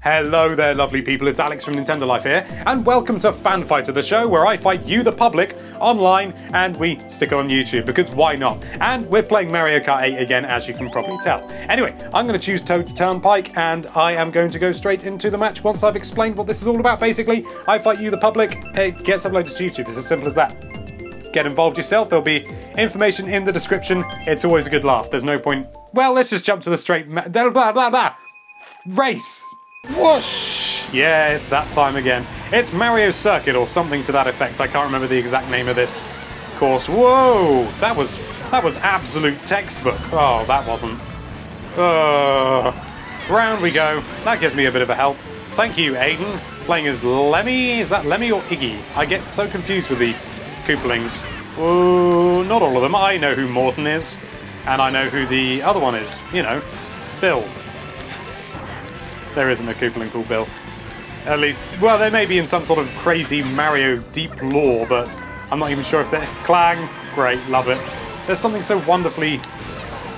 Hello there, lovely people. It's Alex from Nintendo Life here, and welcome to Fan Fighter, the show where I fight you, the public, online, and we stick it on YouTube, because why not? And we're playing Mario Kart 8 again, as you can probably tell. Anyway, I'm going to choose Toad's Turnpike, and I am going to go straight into the match once I've explained what this is all about. Basically, I fight you, the public, it gets uploaded to YouTube. It's as simple as that. Get involved yourself. There'll be information in the description. It's always a good laugh. There's no point... Well, let's just jump to the straight... blah, blah, blah. Race! Whoosh! Yeah, it's that time again. It's Mario Circuit or something to that effect. I can't remember the exact name of this course. Whoa! That was absolute textbook. Oh, that wasn't. Round we go. That gives me a bit of a help. Thank you, Aiden. Playing as Lemmy. Is that Lemmy or Iggy? I get so confused with the Koopalings. Oh, not all of them. I know who Morton is. And I know who the other one is. You know, Bill. There isn't a Koopaling called Bill. At least, well, they may be in some sort of crazy Mario deep lore, but I'm not even sure if they're... Clang! Great, love it. There's something so wonderfully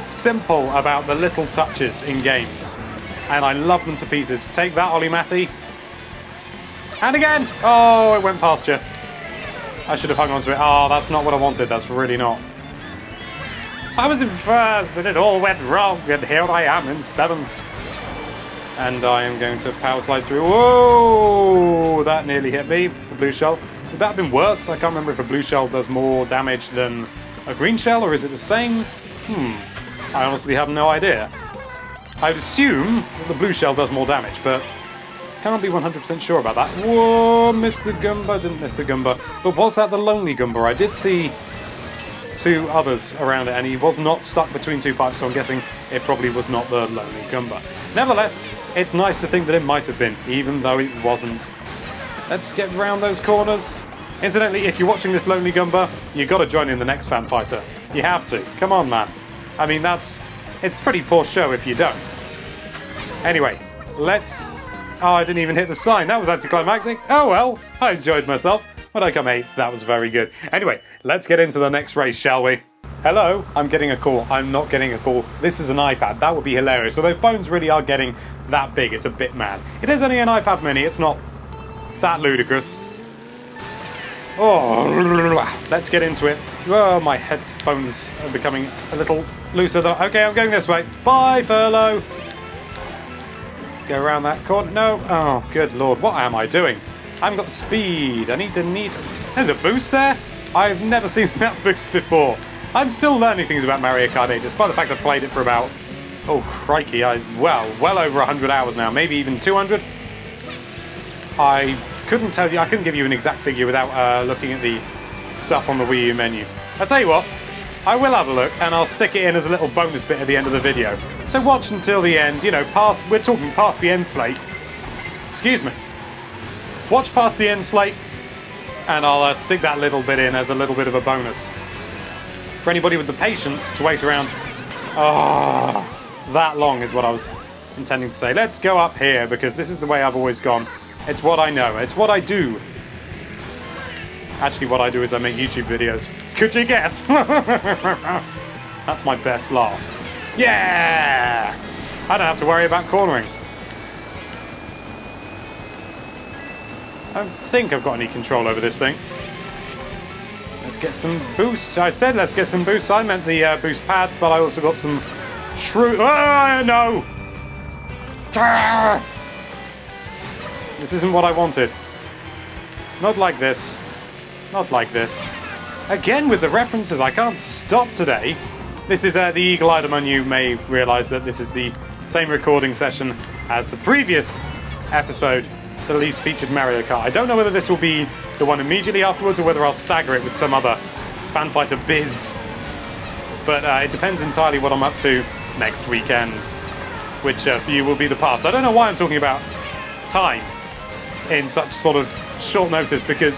simple about the little touches in games, and I love them to pieces. Take that, Ollie Matty. And again! Oh, it went past you. I should have hung on to it. Oh, that's not what I wanted. That's really not. I was in first, and it all went wrong, and here I am in seventh. And I am going to power slide through. Whoa! That nearly hit me. The blue shell. Would that have been worse? I can't remember if a blue shell does more damage than a green shell, or is it the same? I honestly have no idea. I'd assume that the blue shell does more damage, but can't be 100% sure about that. Whoa! Missed the Goomba. Didn't miss the Goomba. But was that the lonely Goomba? I did see two others around it, and he was not stuck between two pipes, so I'm guessing it probably was not the lonely Goomba. Nevertheless, it's nice to think that it might have been, even though it wasn't. Let's get around those corners. Incidentally, if you're watching this lonely Goomba, you've got to join in the next Fan Fighter. You have to. Come on, man. I mean, it's pretty poor show if you don't. Anyway, let's... Oh, I didn't even hit the sign. That was anticlimactic. Oh well, I enjoyed myself. When I come 8th, that was very good. Anyway, let's get into the next race, shall we? Hello, I'm getting a call. I'm not getting a call. This is an iPad. That would be hilarious. Although phones really are getting that big, it's a bit mad. It is only an iPad mini. It's not that ludicrous. Oh, let's get into it. Oh, my headphones are becoming a little looser than... Okay, I'm going this way. Bye, Furlough. Let's go around that corner. No. Oh, good lord. What am I doing? I haven't got the speed. I need... There's a boost there? I've never seen that boost before. I'm still learning things about Mario Kart 8, despite the fact I've played it for about... Oh, crikey. Well over 100 hours now. Maybe even 200? I couldn't tell you... I couldn't give you an exact figure without looking at the stuff on the Wii U menu. I'll tell you what. I will have a look, and I'll stick it in as a little bonus bit at the end of the video. So watch until the end. You know, we're talking past the end slate. Excuse me. Watch past the end slate, and I'll stick that little bit in as a little bit of a bonus. For anybody with the patience to wait around, that long is what I was intending to say. Let's go up here, because this is the way I've always gone. It's what I know. It's what I do. Actually, what I do is I make YouTube videos. Could you guess? That's my best laugh. Yeah! I don't have to worry about cornering. I don't think I've got any control over this thing. Let's get some boosts. I said let's get some boosts. I meant the boost pads, but I also got some shrew... Oh, no! Ah! This isn't what I wanted. Not like this. Not like this. Again with the references, I can't stop today. This is the Eagle Eyed among you may realise that this is the same recording session as the previous episode that at least featured Mario Kart. I don't know whether this will be the one immediately afterwards or whether I'll stagger it with some other Fan Fighter biz. But it depends entirely what I'm up to next weekend, which for you will be the past. I don't know why I'm talking about time in such sort of short notice, because...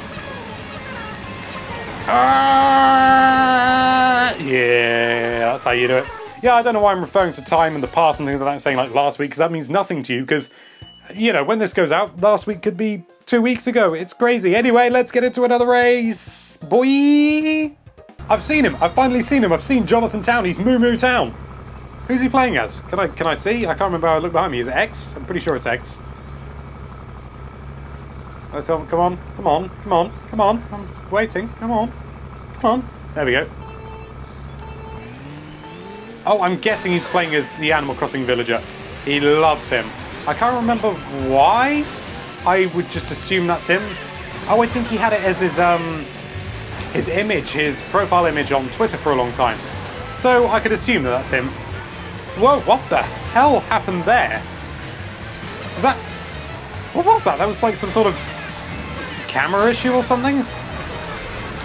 yeah, that's how you do it. Yeah, I don't know why I'm referring to time in the past and things like that and saying like last week, because that means nothing to you, because... You know, when this goes out, last week could be 2 weeks ago. It's crazy. Anyway, let's get into another race. Boy! I've seen him. I've finally seen him. I've seen Jonathan Town. He's Moo Moo Town. Who's he playing as? Can I see? I can't remember how I look behind me. Is it X? I'm pretty sure it's X. Let's go. Come on. Come on. Come on. Come on. I'm waiting. Come on. Come on. There we go. Oh, I'm guessing he's playing as the Animal Crossing villager. He loves him. I can't remember why. I would just assume that's him. Oh, I think he had it as his image, his profile image on Twitter for a long time. So I could assume that that's him. Whoa, what the hell happened there? Was that... What was that? That was like some sort of camera issue or something?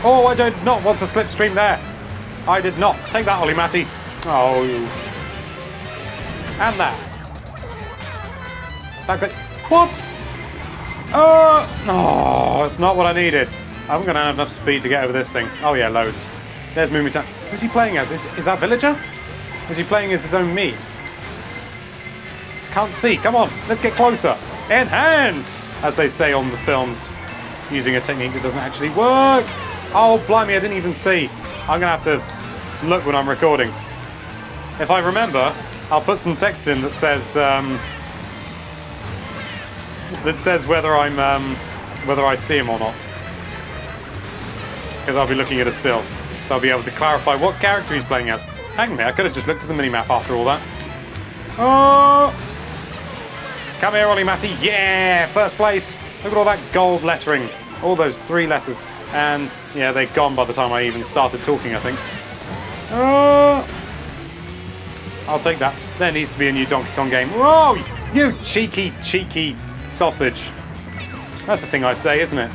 Oh, I did not want to slipstream there. I did not. Take that, Ollie Matty. Oh. And that. That good. What? Oh, that's not what I needed. I'm going to have enough speed to get over this thing. Oh yeah, loads. There's Moo Moo Town. Who's he playing as? Is that Villager? Is he playing as his own me? Can't see. Come on, let's get closer. Enhance! As they say on the films, using a technique that doesn't actually work. Oh, blimey, I didn't even see. I'm going to have to look when I'm recording. If I remember, I'll put some text in that says whether I see him or not, because I'll be looking at a still, so I'll be able to clarify what character he's playing as. Hang me, I could have just looked at the minimap after all that. Oh, come here, Ollie Matty. Yeah, first place. Look at all that gold lettering, all those 3 letters, and yeah, they're gone by the time I even started talking, I think. Oh. I'll take that. There needs to be a new Donkey Kong game. Whoa! You cheeky, cheeky sausage. That's the thing I say, isn't it?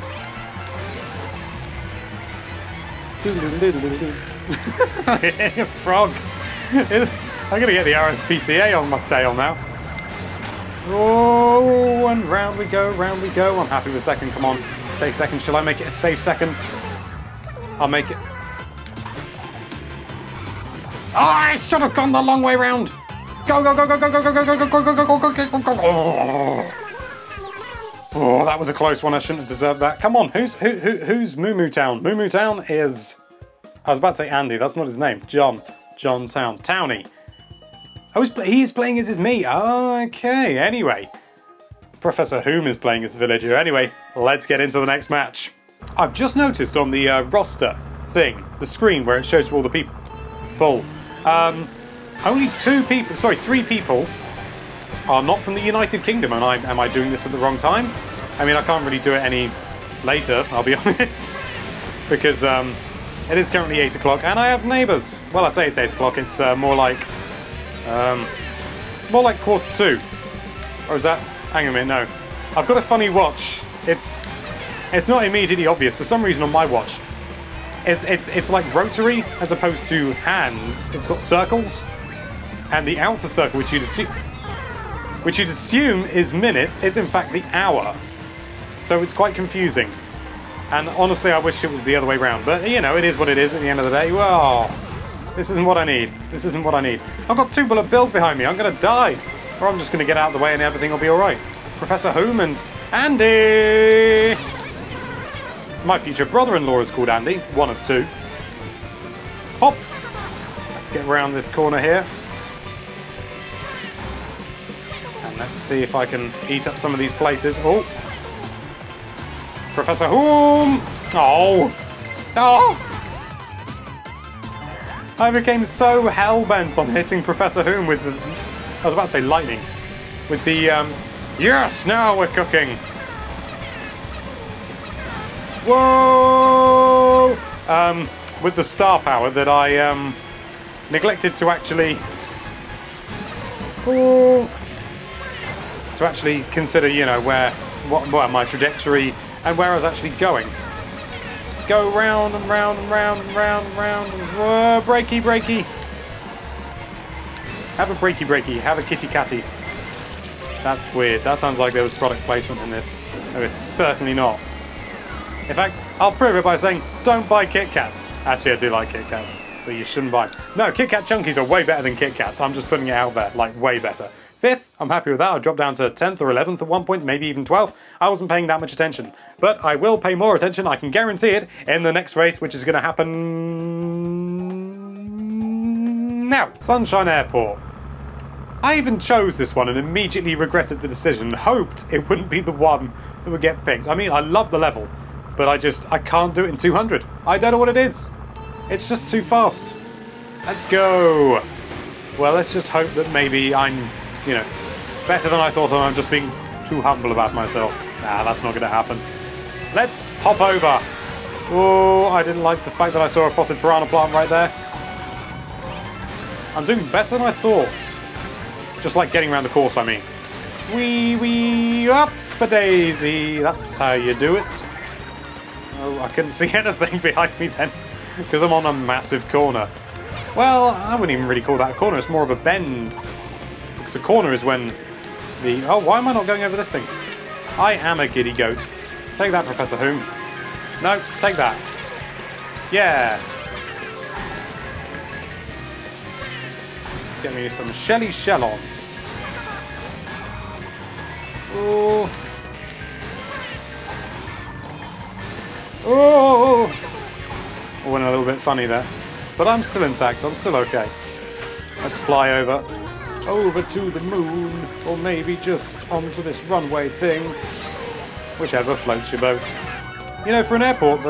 Frog. I'm going to get the RSPCA on my tail now. Oh, and round we go, round we go. I'm happy with second. Come on. Take second. Shall I make it a safe second? I'll make it. Oh, I should have gone the long way round. Go, go, go, go, go, go, go, go, go, go, go, go, go, go, go, go, go. Oh, that was a close one. I shouldn't have deserved that. Come on, who's Moo Moo Town? Moo Moo Town is... I was about to say Andy. That's not his name. John Town. Townie. Oh, he is playing as me. Okay, anyway. Professor Whom is playing as Villager. Anyway, let's get into the next match. I've just noticed on the roster thing, the screen where it shows you all the people, only 3 people are not from the United Kingdom. And am I doing this at the wrong time? I mean, I can't really do it any later, I'll be honest, because it is currently 8 o'clock and I have neighbours. Well, I say it's 8 o'clock, it's more like 1:45. Or is that... Hang on a minute, no. I've got a funny watch. It's not immediately obvious. For some reason on my watch, it's like rotary as opposed to hands. It's got circles, and the outer circle, which you'd assume is minutes, is in fact the hour. So it's quite confusing. And honestly, I wish it was the other way around. But you know, it is what it is at the end of the day. Well, this isn't what I need. This isn't what I need. I've got 2 bullet bills behind me. I'm going to die. Or I'm just going to get out of the way and everything will be alright. Professor Whom and Andy! My future brother-in-law is called Andy. 1 of 2. Hop! Let's get around this corner here. And let's see if I can eat up some of these places. Oh! Professor Whom! Oh! Oh! I became so hell-bent on hitting Professor Whom with the... I was about to say lightning. With the, yes, now we're cooking! Whoa! With the star power that I, neglected to actually... Oh, to actually consider, you know, what my trajectory and where I was actually going. Let's go round and round and round and round and round. Whoa, breaky, breaky. Have a breaky, breaky. Have a kitty catty. That's weird. That sounds like there was product placement in this. There is certainly not. In fact, I'll prove it by saying, don't buy Kit Kats. Actually, I do like Kit Kats, but you shouldn't buy them. No, Kit Kat Chunkies are way better than Kit Kats. I'm just putting it out there, like, way better. 5th, I'm happy with that. I dropped down to 10th or 11th at one point, maybe even 12th. I wasn't paying that much attention. But I will pay more attention, I can guarantee it, in the next race, which is going to happen... now. Sunshine Airport. I even chose this one and immediately regretted the decision, hoped it wouldn't be the one that would get picked. I mean, I love the level, but I can't do it in 200. I don't know what it is. It's just too fast. Let's go. Well, let's just hope that maybe I'm, you know, better than I thought, and I'm just being too humble about myself. Nah, that's not going to happen. Let's hop over. Oh, I didn't like the fact that I saw a potted piranha plant right there. I'm doing better than I thought. Just like getting around the course, I mean. Wee, up a daisy. That's how you do it. Oh, I couldn't see anything behind me then, because I'm on a massive corner. Well, I wouldn't even really call that a corner. It's more of a bend. Because a corner is when the... Oh, why am I not going over this thing? I am a giddy goat. Take that, Professor Whom. No, take that. Yeah. Get me some Shelly Shellon. Oh. Oh. I went a little bit funny there. But I'm still intact. I'm still okay. Let's fly over. Over to the moon. Or maybe just onto this runway thing. Whichever floats your boat. You know, for an airport,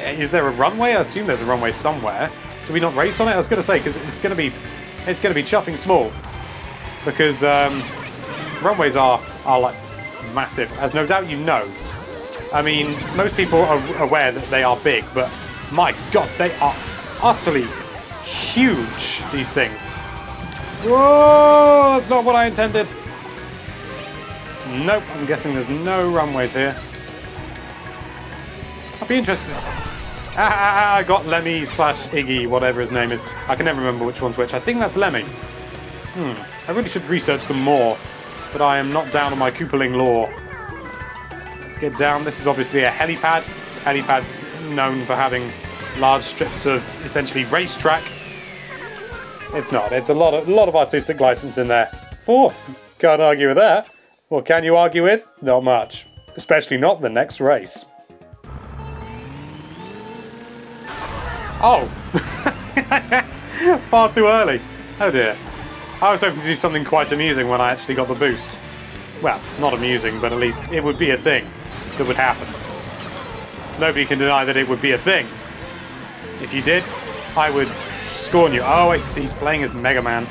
is there a runway? I assume there's a runway somewhere. Do we not race on it? I was going to say, because it's going to be chuffing small, because runways are like massive, as no doubt you know. I mean, most people are aware that they are big, but my God, they are utterly huge. These things. Whoa! That's not what I intended. Nope. I'm guessing there's no runways here. I'd be interested. I got Lemmy / Iggy, whatever his name is. I can never remember which one's which. I think that's Lemmy. I really should research them more, but I am not down on my Koopaling lore. Let's get down. This is obviously a helipad. Helipad's known for having large strips of essentially racetrack. It's not. It's a lot of artistic license in there. Fourth. Can't argue with that. What can you argue with? Not much. Especially not the next race. Oh! Far too early. Oh dear. I was hoping to do something quite amusing when I actually got the boost. Well, not amusing, but at least it would be a thing that would happen. Nobody can deny that it would be a thing. If you did, I would scorn you. Oh, I see. He's playing as Mega Man.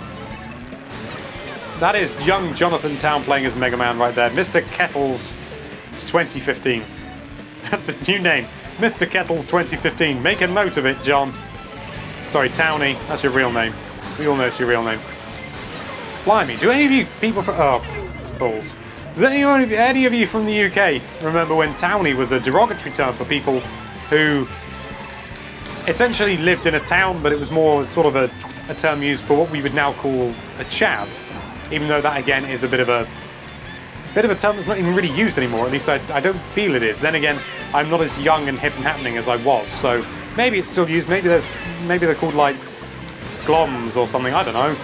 That is young Jonathan Town playing as Mega Man right there. Mr. Kettles. It's 2015. That's his new name. Mr. Kettles 2015. Make a note of it, John. Sorry, Townie. That's your real name. We all know it's your real name. Blimey, do any of you people from... Oh, balls. Does any of you from the UK remember when Townie was a derogatory term for people who essentially lived in a town, but it was more sort of a term used for what we would now call a chav, even though that again is a bit of a term that's not even really used anymore. At least I don't feel it is. Then again, I'm not as young and hip and happening as I was, so maybe it's still used. Maybe they're called like gloms or something. I don't know.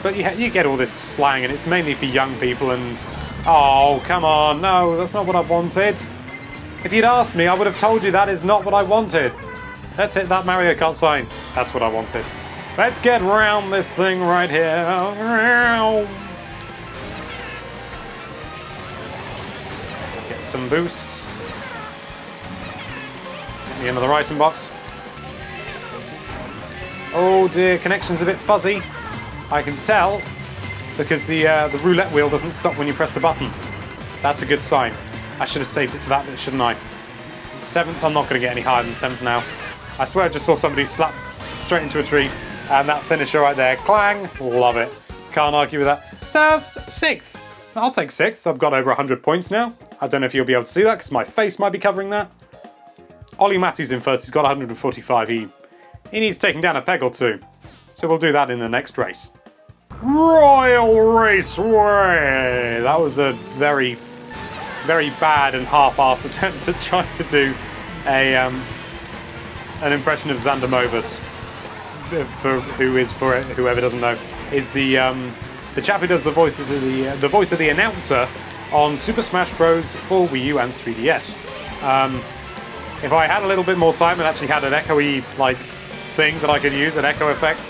But you get all this slang, and it's mainly for young people. And oh, come on, no, that's not what I wanted. If you'd asked me, I would have told you that is not what I wanted. Let's hit that Mario Kart sign. That's what I wanted. Let's get round this thing right here. Get some boosts. Get me another item box. Oh dear, connection's a bit fuzzy. I can tell because the roulette wheel doesn't stop when you press the button. That's a good sign. I should have saved it for that bit, shouldn't I? 7th, I'm not going to get any higher than 7th now. I swear I just saw somebody slap straight into a tree, and that finisher right there, clang, love it. Can't argue with that. So, 6th. I'll take 6th. I've got over 100 points now. I don't know if you'll be able to see that because my face might be covering that. Ollie Matthews in first. He's got 145. He needs taking down a peg or two. So we'll do that in the next race. Royal Raceway! That was a very, very bad and half-assed attempt at trying to do an impression of Xander Movus. For whoever doesn't know, is the chap who does the voice of the announcer on Super Smash Bros. For Wii U and 3DS. If I had a little bit more time and actually had an echoey like thing that I could use, an echo effect.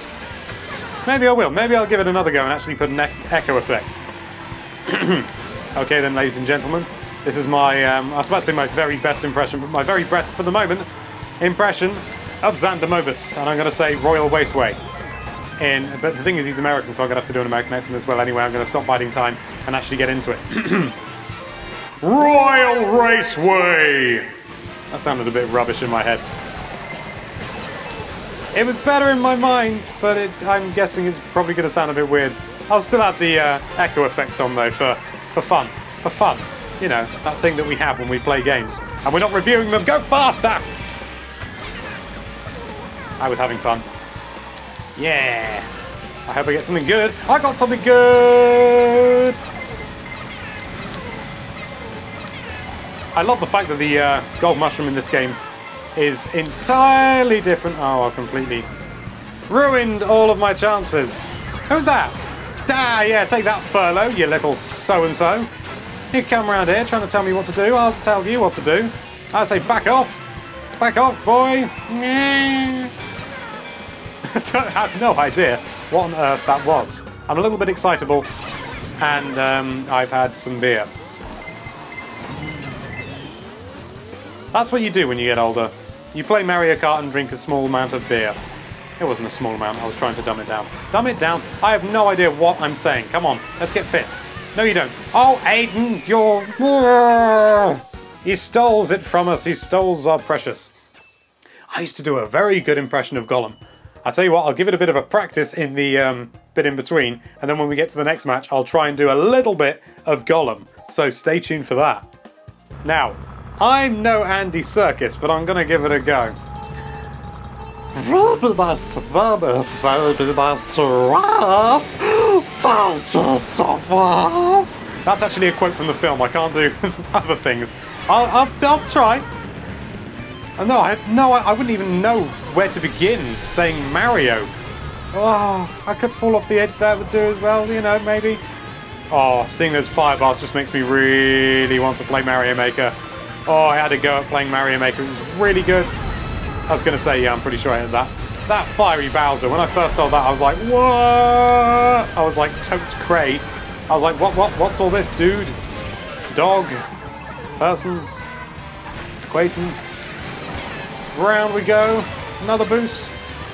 Maybe I will. Maybe I'll give it another go and actually put an echo effect. Okay then, ladies and gentlemen, this is my, I was about to say my very best impression, but my very best for the moment impression of Xander Mobus, and I'm going to say Royal Raceway. But the thing is, he's American, so I'm going to have to do an American accent as well. Anyway, I'm going to stop biding time and actually get into it. Royal Raceway! That sounded a bit rubbish in my head. It was better in my mind, but I'm guessing it's probably going to sound a bit weird. I'll still have the echo effect on though, for fun. For fun. You know, that thing that we have when we play games. And we're not reviewing them. Go faster! I was having fun. Yeah! I hope I get something good. I got something good! I love the fact that the gold mushroom in this game is entirely different. Oh, I've completely ruined all of my chances. Who's that? Ah, yeah, take that, Furlough, you little so-and-so. You come around here trying to tell me what to do. I'll tell you what to do. I say back off. Back off, boy. I have no idea what on earth that was. I'm a little bit excitable, and I've had some beer. That's what you do when you get older. You play Mario Kart and drink a small amount of beer. It wasn't a small amount, I was trying to dumb it down. Dumb it down? I have no idea what I'm saying. Come on, let's get fifth. No, you don't. Oh, Aiden, you're... He stoles it from us. He stoles our precious. I used to do a very good impression of Gollum. I'll tell you what, I'll give it a bit of a practice in the bit in between, and then when we get to the next match, I'll try and do a little bit of Gollum. So stay tuned for that. Now, I'm no Andy Serkis, but I'm going to give it a go. That's actually a quote from the film. I can't do other things. I'll try. No, I wouldn't even know where to begin saying Mario. Oh, I could fall off the edge. That would do as well, you know, maybe. Oh, seeing those firebars just makes me really want to play Mario Maker. Oh, I had a go at playing Mario Maker. It was really good. I was going to say, yeah, I'm pretty sure I had that. That fiery Bowser, when I first saw that, I was like, what? I was like, totes cray. I was like, what's all this, dude? Dog? Person? Acquaintance? Round we go. Another boost.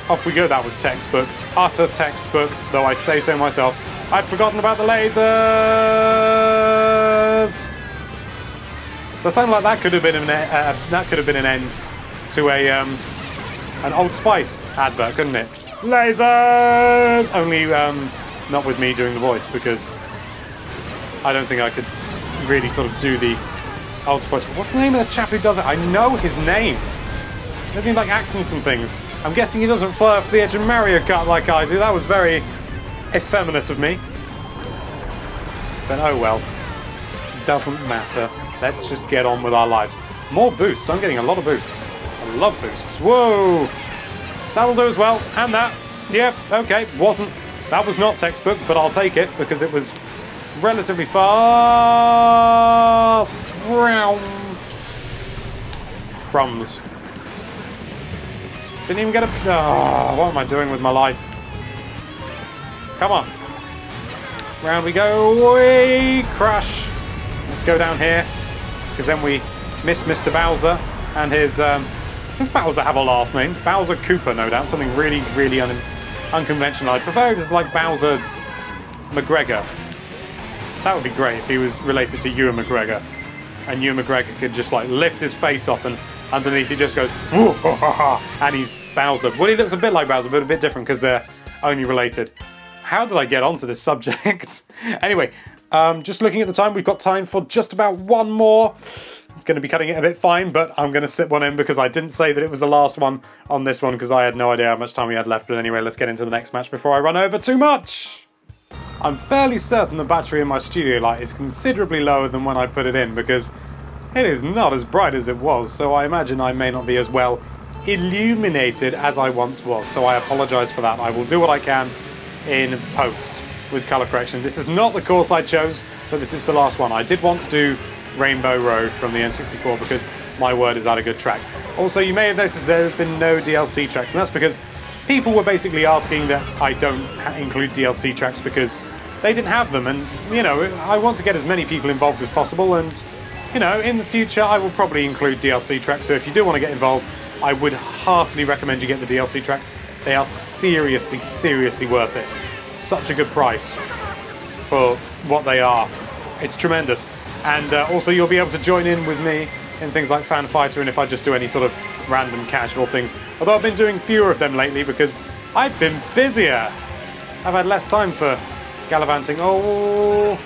Off we go. That was textbook. Utter textbook, though I say so myself. I'd forgotten about the lasers! That sounded like that could have been an end to a an Old Spice advert, couldn't it? Lasers! Only not with me doing the voice, because I don't think I could really sort of do the Old Spice. What's the name of the chap who does it? I know his name. Doesn't he like acting some things? I'm guessing he doesn't fly off the edge of Mario Kart like I do. That was very effeminate of me. But oh well. Doesn't matter. Let's just get on with our lives. More boosts. I'm getting a lot of boosts. I love boosts. Whoa! That'll do as well. And that. Yep, okay. That was not textbook, but I'll take it because it was relatively fast. Crumbs. Didn't even get a... Oh, what am I doing with my life? Come on. Round we go. We crash. Let's go down here. Because then we miss Mr. Bowser and his... does Bowser have a last name? Bowser Cooper, no doubt. Something really, really unconventional. I'd prefer it as like Bowser McGregor. That would be great if he was related to Ewan McGregor. And Ewan McGregor could just like lift his face off and underneath he just goes... And he's Bowser. Well, he looks a bit like Bowser, but a bit different because they're only related. How did I get onto this subject? Anyway, just looking at the time, we've got time for just about one more. It's going to be cutting it a bit fine, but I'm going to sit one in because I didn't say that it was the last one on this one because I had no idea how much time we had left. But anyway, let's get into the next match before I run over too much. I'm fairly certain the battery in my studio light is considerably lower than when I put it in because it is not as bright as it was, so I imagine I may not be as well illuminated as I once was, so I apologise for that. I will do what I can in post with colour correction. This is not the course I chose, but this is the last one. I did want to do Rainbow Road from the N64 because my word is that a good track. Also, you may have noticed there have been no DLC tracks, and that's because people were basically asking that I don't include DLC tracks because they didn't have them, and, you know, I want to get as many people involved as possible, and, you know, in the future I will probably include DLC tracks, so if you do want to get involved, I would heartily recommend you get the DLC tracks. They are seriously, seriously worth it. Such a good price for what they are. It's tremendous. And also you'll be able to join in with me in things like Fan Fighter, and if I just do any sort of random casual things. Although I've been doing fewer of them lately because I've been busier. I've had less time for gallivanting. Oh.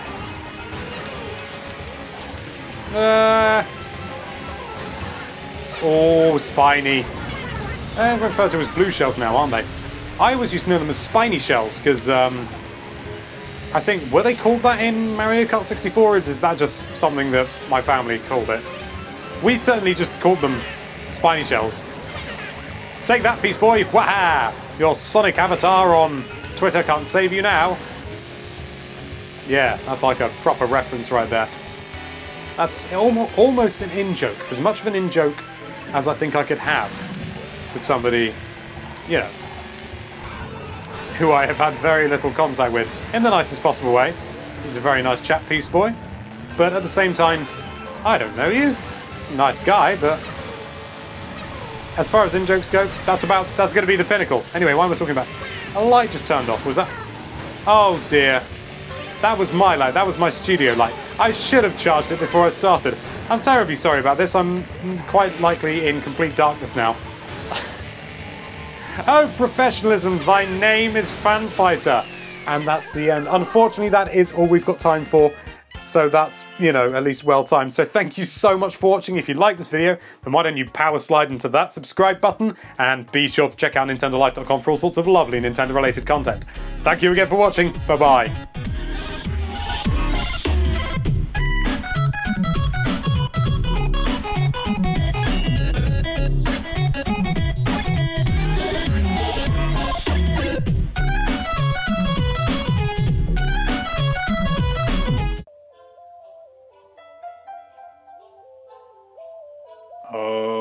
Oh, spiny. They're referred to as blue shells now, aren't they? I always used to know them as spiny shells because I think, were they called that in Mario Kart 64, or is that just something that my family called it? We certainly just called them spiny shells. Take that, Peace Boy! Waha! Your Sonic avatar on Twitter can't save you now. Yeah, that's like a proper reference right there. That's almost an in-joke. As much of an in-joke as I think I could have with somebody, you know, who I have had very little contact with, in the nicest possible way. He's a very nice chap, Peace Boy. But at the same time, I don't know you. Nice guy, but as far as in-jokes go, that's going to be the pinnacle. Anyway, why am I talking about? A light just turned off, was that? Oh dear. That was my light, that was my studio light. I should have charged it before I started. I'm terribly sorry about this, I'm quite likely in complete darkness now. Oh, professionalism, thy name is Fan Fighter. And that's the end. Unfortunately, that is all we've got time for. So that's, you know, at least well timed. So thank you so much for watching. If you like this video, then why don't you power slide into that subscribe button, and be sure to check out NintendoLife.com for all sorts of lovely Nintendo related content. Thank you again for watching. Bye bye. Oh.